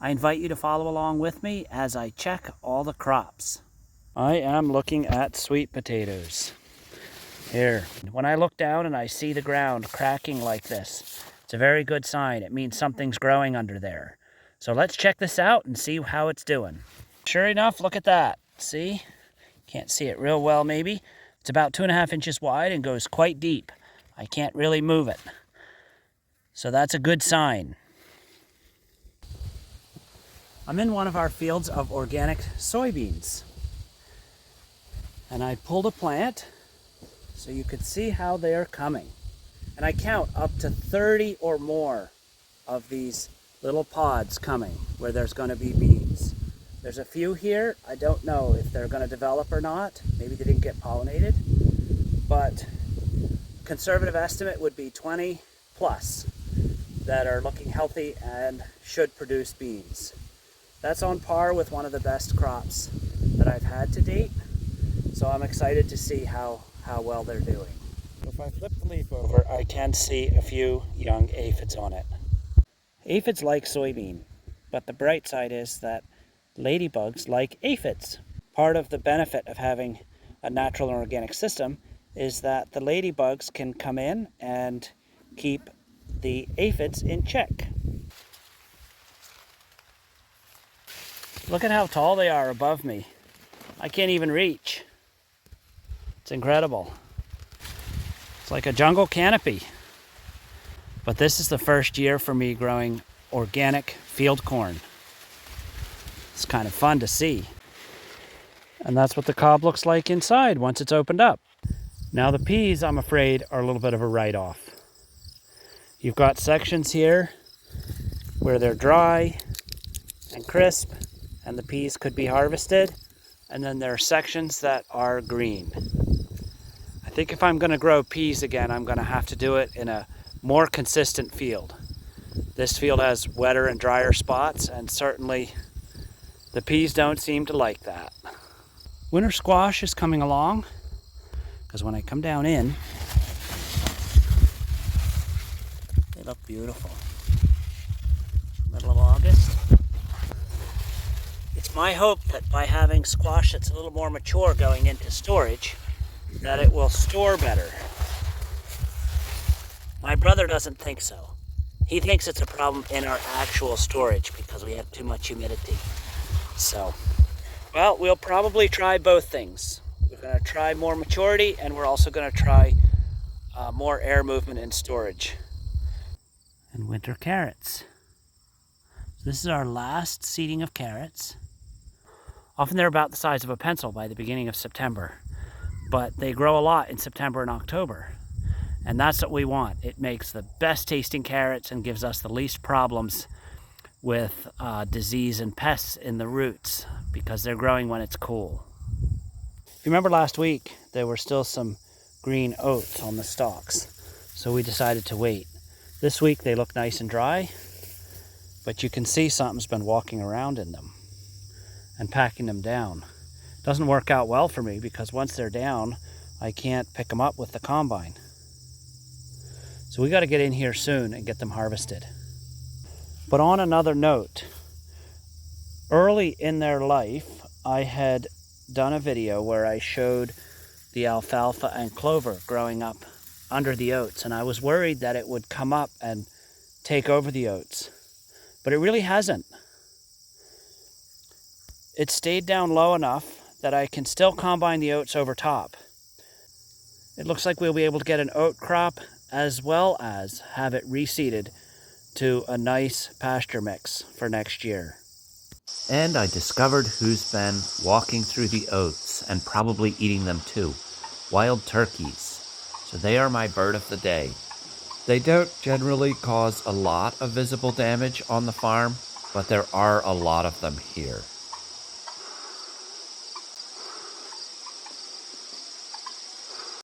I invite you to follow along with me as I check all the crops. I am looking at sweet potatoes. Here, when I look down and I see the ground cracking like this, it's a very good sign. It means something's growing under there. So let's check this out and see how it's doing. Sure enough, look at that. See? Can't see it real well maybe. It's about 2.5 inches wide and goes quite deep. I can't really move it. So that's a good sign. I'm in one of our fields of organic soybeans. And I pulled a plant so you could see how they're coming. And I count up to 30 or more of these little pods coming where there's going to be beans. There's a few here. I don't know if they're going to develop or not. Maybe they didn't get pollinated. But conservative estimate would be 20 plus that are looking healthy and should produce beans. That's on par with one of the best crops that I've had to date. So I'm excited to see how well they're doing. If I flip the leaf over, I can see a few young aphids on it. Aphids like soybean, but the bright side is that ladybugs like aphids. Part of the benefit of having a natural and organic system is that the ladybugs can come in and keep the aphids in check. Look at how tall they are above me. I can't even reach. It's incredible. It's like a jungle canopy. But this is the first year for me growing organic field corn. It's kind of fun to see. And that's what the cob looks like inside once it's opened up. Now the peas, I'm afraid, are a little bit of a write-off. You've got sections here where they're dry and crisp and the peas could be harvested. And then there are sections that are green. I think if I'm going to grow peas again, I'm going to have to do it in a more consistent field. This field has wetter and drier spots, and certainly the peas don't seem to like that. Winter squash is coming along, because when I come down in, they look beautiful. Middle of August. It's my hope that by having squash that's a little more mature going into storage, that it will store better. My brother doesn't think so. He thinks it's a problem in our actual storage because we have too much humidity. So, well, we'll probably try both things. We're going to try more maturity, and we're also going to try more air movement in storage. And winter carrots. This is our last seeding of carrots. Often they're about the size of a pencil by the beginning of September, but they grow a lot in September and October. And that's what we want. It makes the best tasting carrots and gives us the least problems with disease and pests in the roots because they're growing when it's cool. If you remember last week, there were still some green oats on the stalks, so we decided to wait. This week they look nice and dry, but you can see something's been walking around in them and packing them down. Doesn't work out well for me because once they're down, I can't pick them up with the combine. So we got to get in here soon and get them harvested. But on another note, early in their life, I had done a video where I showed the alfalfa and clover growing up under the oats, and I was worried that it would come up and take over the oats, but it really hasn't. It stayed down low enough that I can still combine the oats over top. It looks like we'll be able to get an oat crop as well as have it reseeded to a nice pasture mix for next year. And I discovered who's been walking through the oats and probably eating them too. Wild turkeys. So they are my bird of the day. They don't generally cause a lot of visible damage on the farm, but there are a lot of them here.